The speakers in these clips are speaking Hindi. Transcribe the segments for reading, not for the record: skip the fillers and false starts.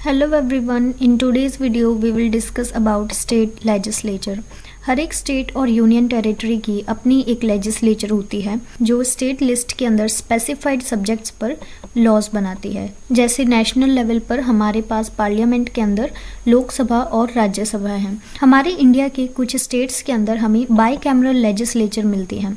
Hello everyone, in today's video we will discuss about state legislature. हर एक स्टेट और यूनियन टेरिटरी की अपनी एक लेजिस्लेचर होती है जो स्टेट लिस्ट के अंदर स्पेसिफाइड सब्जेक्ट्स पर लॉज बनाती है। जैसे नेशनल लेवल पर हमारे पास पार्लियामेंट के अंदर लोकसभा और राज्यसभा है। हमारे इंडिया के कुछ स्टेट्स के अंदर हमें बाई कैमरल लेजिस्लेचर मिलती है,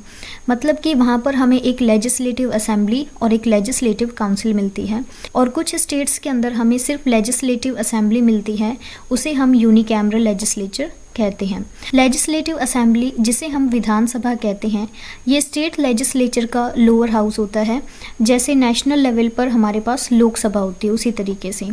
मतलब कि वहाँ पर हमें एक लेजिस्लेटिव असेंबली और एक लेजिस्लेटिव काउंसिल मिलती है। और कुछ स्टेट्स के अंदर हमें सिर्फ लेजिस्लेटिव असेंबली मिलती है, उसे हम यूनिकैमरल लेजिस्लेचर कहते हैं। लेजिस्लेटिव असेंबली, जिसे हम विधानसभा कहते हैं, ये स्टेट लेजिस्लेचर का लोअर हाउस होता है। जैसे नेशनल लेवल पर हमारे पास लोकसभा होती है उसी तरीके से।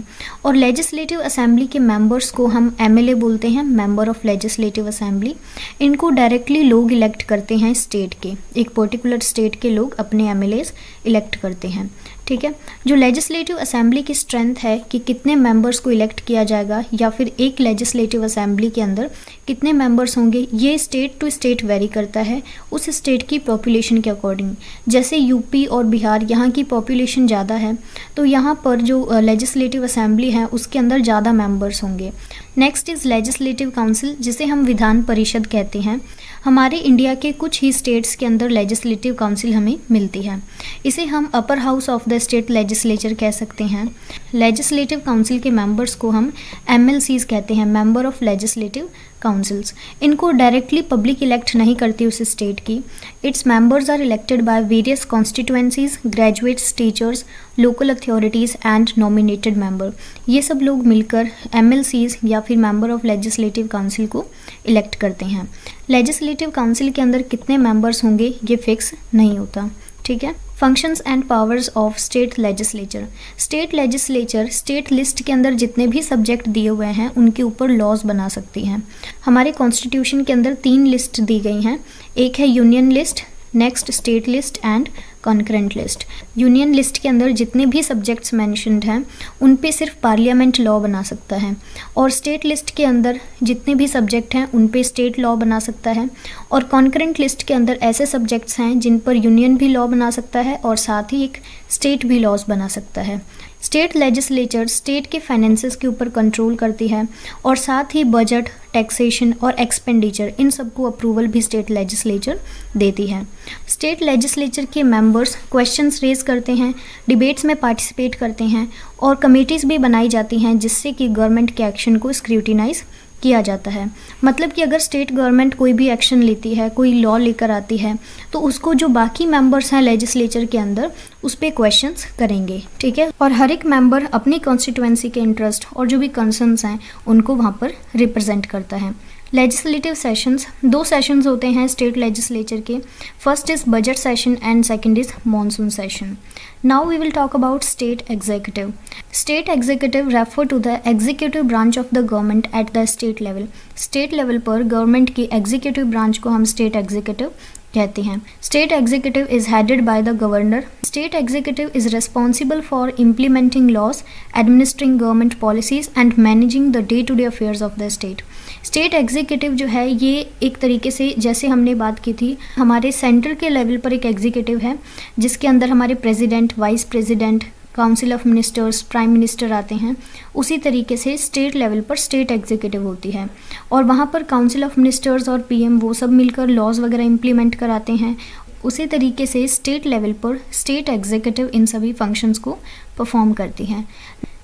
और लेजिस्लेटिव असेंबली के मेंबर्स को हम एमएलए बोलते हैं, मेंबर ऑफ लेजिस्लेटिव असेंबली। इनको डायरेक्टली लोग इलेक्ट करते हैं स्टेट के, एक पर्टिकुलर स्टेट के लोग अपने एमएलएस इलेक्ट करते हैं। ठीक है, जो लेजिस्लेटिव असेंबली की स्ट्रेंथ है कि कितने मेंबर्स को इलेक्ट किया जाएगा या फिर एक लेजिस्लेटिव असेंबली के अंदर कितने मेंबर्स होंगे, ये स्टेट टू स्टेट वेरी करता है उस स्टेट की पॉपुलेशन के अकॉर्डिंग। जैसे यूपी और बिहार, यहाँ की पॉपुलेशन ज़्यादा है तो यहाँ पर जो लेजिस्लेटिव असेंबली है उसके अंदर ज़्यादा मेंबर्स होंगे। नेक्स्ट इज़ लेजिस्लेटिव काउंसिल, जिसे हम विधान परिषद कहते हैं। हमारे इंडिया के कुछ ही स्टेट्स के अंदर लेजिस्लेटिव काउंसिल हमें मिलती है। इसे हम upper house of the state legislature कह सकते हैं। लेजिस्लेटिव काउंसिल के मेंबर्स को हम एमएलसीज कहते हैं, मेंबर ऑफ लेजिस्लेटिव काउंसिल्स। इनको डायरेक्टली पब्लिक इलेक्ट नहीं करती उस स्टेट की। Its members are elected by various constituencies, graduates, teachers, local authorities and nominated member. ये सब लोग मिलकर एमएलसीज या फिर मेंबर ऑफ लेजिस्लेटिव काउंसिल को इलेक्ट करते हैं। लेजिस्लेटिव काउंसिल के अंदर कितने मेंबर्स होंगे ये फिक्स नहीं होता। ठीक है, functions and powers of state legislature. State legislature state list के अंदर जितने भी सब्जेक्ट दिए हुए हैं उनके ऊपर लॉज बना सकती हैं। हमारे कॉन्स्टिट्यूशन के अंदर 3 लिस्ट दी गई हैं, एक है union list, next state list and concurrent list. Union list के अंदर जितने भी सब्जेक्ट्स मेंशन्ड हैं उन पे सिर्फ पार्लियामेंट लॉ बना सकता है, और स्टेट लिस्ट के अंदर जितने भी सब्जेक्ट हैं उन पे स्टेट लॉ बना सकता है। और कॉन्करेंट लिस्ट के अंदर ऐसे सब्जेक्ट्स हैं जिन पर यूनियन भी लॉ बना सकता है और साथ ही एक स्टेट भी लॉज बना सकता है। स्टेट लेजिस्लेचर स्टेट के फाइनेंसेस के ऊपर कंट्रोल करती है और साथ ही बजट, टैक्सेशन और एक्सपेंडिचर, इन सबको अप्रूवल भी स्टेट लेजिस्लेचर देती है। स्टेट लेजिस्लेचर के मेंबर्स क्वेश्चंस रेज करते हैं, डिबेट्स में पार्टिसिपेट करते हैं और कमेटीज़ भी बनाई जाती हैं जिससे कि गवर्नमेंट के एक्शन को स्क्रूटिनाइज किया जाता है। मतलब कि अगर स्टेट गवर्नमेंट कोई भी एक्शन लेती है, कोई लॉ लेकर आती है, तो उसको जो बाकी मेंबर्स हैं लेजिस्लेचर के अंदर उस पर क्वेश्चंस करेंगे। ठीक है, और हर एक मेंबर अपनी कॉन्स्टिट्यूएंसी के इंटरेस्ट और जो भी कंसर्न्स हैं उनको वहाँ पर रिप्रेजेंट करता है। लेजिस्लेटिव सेशंस, 2 सेशंस होते हैं स्टेट लेजिस्लेचर के। First is budget session and second is monsoon session. Now we will talk about state executive. State executive refer to the executive branch of the government at the state level. State level पर गवर्नमेंट की एग्जीक्यूटिव ब्रांच को हम स्टेट एग्जीक्यूटिव कहते हैं। State executive is headed by the governor. State executive is responsible for implementing laws, administering government policies and managing the day to day affairs of the state. State executive जो है ये एक तरीके से, जैसे हमने बात की थी, हमारे सेंटर के लेवल पर एक एग्जीक्यूटिव है जिसके अंदर हमारे president, vice president, council of ministers, prime minister आते हैं। उसी तरीके से स्टेट लेवल पर स्टेट एग्जीक्यूटिव होती है और वहाँ पर काउंसिल ऑफ मिनिस्टर्स और पीएम वो सब मिलकर लॉज वगैरह इम्प्लीमेंट कराते हैं। उसी तरीके से स्टेट लेवल पर स्टेट एग्जीक्यूटिव इन सभी फंक्शंस को परफॉर्म करती हैं।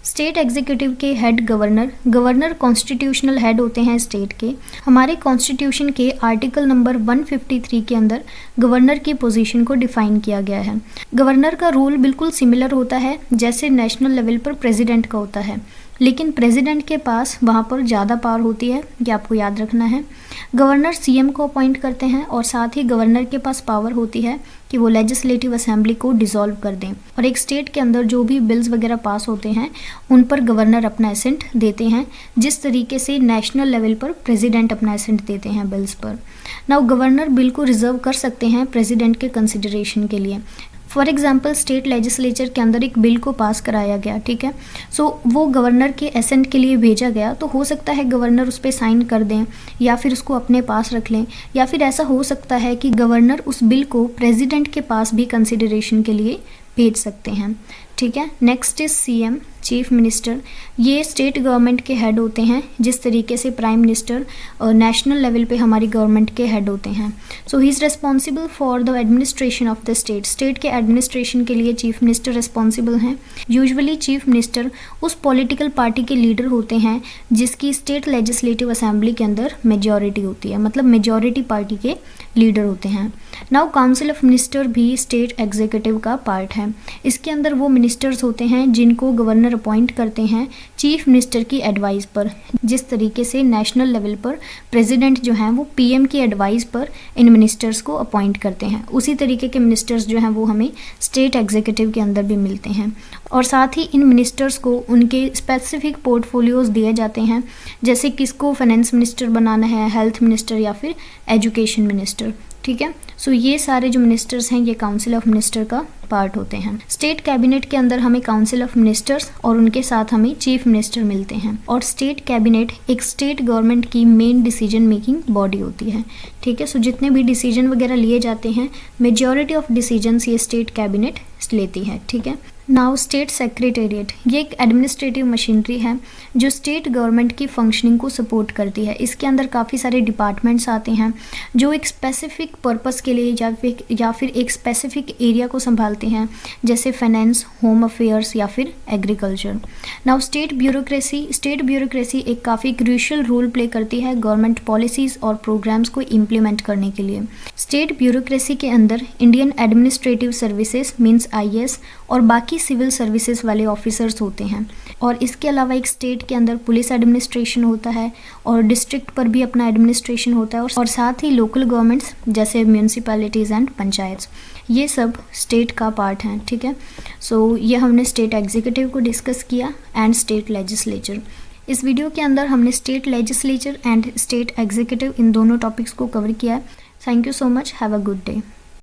स्टेट एग्जीक्यूटिव के हेड गवर्नर कॉन्स्टिट्यूशनल हेड होते हैं स्टेट के। हमारे कॉन्स्टिट्यूशन के आर्टिकल नंबर 153 के अंदर गवर्नर की पोजीशन को डिफाइन किया गया है। गवर्नर का रोल बिल्कुल सिमिलर होता है जैसे नेशनल लेवल पर प्रेसिडेंट का होता है, लेकिन प्रेसिडेंट के पास वहाँ पर ज़्यादा पावर होती है, ये आपको याद रखना है। गवर्नर सीएम को अपॉइंट करते हैं और साथ ही गवर्नर के पास पावर होती है कि वो लेजिस्लेटिव असेंबली को डिसॉल्व कर दें, और एक स्टेट के अंदर जो भी बिल्स वगैरह पास होते हैं उन पर गवर्नर अपना एसेंट देते हैं, जिस तरीके से नेशनल लेवल पर प्रेसिडेंट अपना एसेंट देते हैं बिल्स पर। नाउ गवर्नर बिल को रिजर्व कर सकते हैं प्रेसिडेंट के कंसिडरेशन के लिए। फॉर एग्जाम्पल स्टेट लेजिस्लेचर के अंदर एक बिल को पास कराया गया, ठीक है, सो वो गवर्नर के एसेंट के लिए भेजा गया, तो हो सकता है गवर्नर उस पर साइन कर दें या फिर उसको अपने पास रख लें, या फिर ऐसा हो सकता है कि गवर्नर उस बिल को प्रेसिडेंट के पास भी कंसिडरेशन के लिए भेज सकते हैं। ठीक है, next is CM. Chief minister, ये स्टेट गवर्नमेंट के हेड होते हैं, जिस तरीके से प्राइम मिनिस्टर नेशनल लेवल पे हमारी गवर्नमेंट के हेड होते हैं। So he is responsible for the administration of the state. State के एडमिनिस्ट्रेशन के लिए चीफ मिनिस्टर रिस्पॉन्सिबल हैं। यूजुअली चीफ मिनिस्टर उस पॉलिटिकल पार्टी के लीडर होते हैं जिसकी स्टेट लेजिस्लेटिव असेंबली के अंदर मेजॉरिटी होती है, मतलब मेजॉरिटी पार्टी के लीडर होते हैं। नाउ काउंसिल ऑफ मिनिस्टर भी स्टेट एग्जीक्यूटिव का पार्ट है। इसके अंदर वो मिनिस्टर्स होते हैं जिनको गवर्नर अपॉइंट करते हैं चीफ मिनिस्टर की एडवाइस पर। जिस तरीके से नेशनल लेवल पर प्रेसिडेंट जो हैं वो पीएम की एडवाइस पर इन मिनिस्टर्स को अपॉइंट करते हैं, उसी तरीके के मिनिस्टर्स जो हैं वो हमें स्टेट एग्जीक्यूटिव के अंदर भी मिलते हैं। और साथ ही इन मिनिस्टर्स को उनके स्पेसिफिक पोर्टफोलियोज दिए जाते हैं, जैसे किसको फाइनेंस मिनिस्टर बनाना है, हेल्थ मिनिस्टर या फिर एजुकेशन मिनिस्टर। ठीक है, सो ये सारे जो मिनिस्टर्स हैं ये काउंसिल ऑफ मिनिस्टर का पार्ट होते हैं। स्टेट कैबिनेट के अंदर हमें काउंसिल ऑफ मिनिस्टर्स और उनके साथ हमें चीफ मिनिस्टर मिलते हैं। और स्टेट कैबिनेट एक स्टेट गवर्नमेंट की मेन डिसीजन मेकिंग बॉडी होती है। ठीक है, सो जितने भी डिसीजन वगैरह लिए जाते हैं, मेजॉरिटी ऑफ डिसीजंस ये स्टेट कैबिनेट लेती है। ठीक है, नाउ स्टेट सेक्रेटेरिएट, ये एक एडमिनिस्ट्रेटिव मशीनरी है जो स्टेट गवर्नमेंट की फंक्शनिंग को सपोर्ट करती है। इसके अंदर काफ़ी सारे डिपार्टमेंट्स आते हैं जो एक स्पेसिफिक पर्पस के लिए या फिर एक स्पेसिफिक एरिया को संभालते हैं, जैसे फाइनेंस, होम अफेयर्स या फिर एग्रीकल्चर। नाउ स्टेट ब्यूरोक्रेसी एक काफ़ी क्रूशियल रोल प्ले करती है गवर्नमेंट पॉलिसीज़ और प्रोग्राम्स को इम्प्लीमेंट करने के लिए। स्टेट ब्यूरोक्रेसी के अंदर Indian administrative services means IAS और बाकी सिविल सर्विसेज वाले ऑफिसर्स होते हैं। और इसके अलावा एक स्टेट के अंदर पुलिस एडमिनिस्ट्रेशन होता है और डिस्ट्रिक्ट पर भी अपना एडमिनिस्ट्रेशन होता है, और साथ ही लोकल गवर्नमेंट्स जैसे म्यूनसिपैलिटीज़ एंड पंचायत्स, ये सब स्टेट का पार्ट हैं। ठीक है, सो ये हमने स्टेट एग्जीक्यूटिव को डिस्कस किया एंड स्टेट लेजिस्लेचर। इस वीडियो के अंदर हमने state legislature and state executive इन दोनों टॉपिक्स को कवर किया है। Thank you so much, have a good day.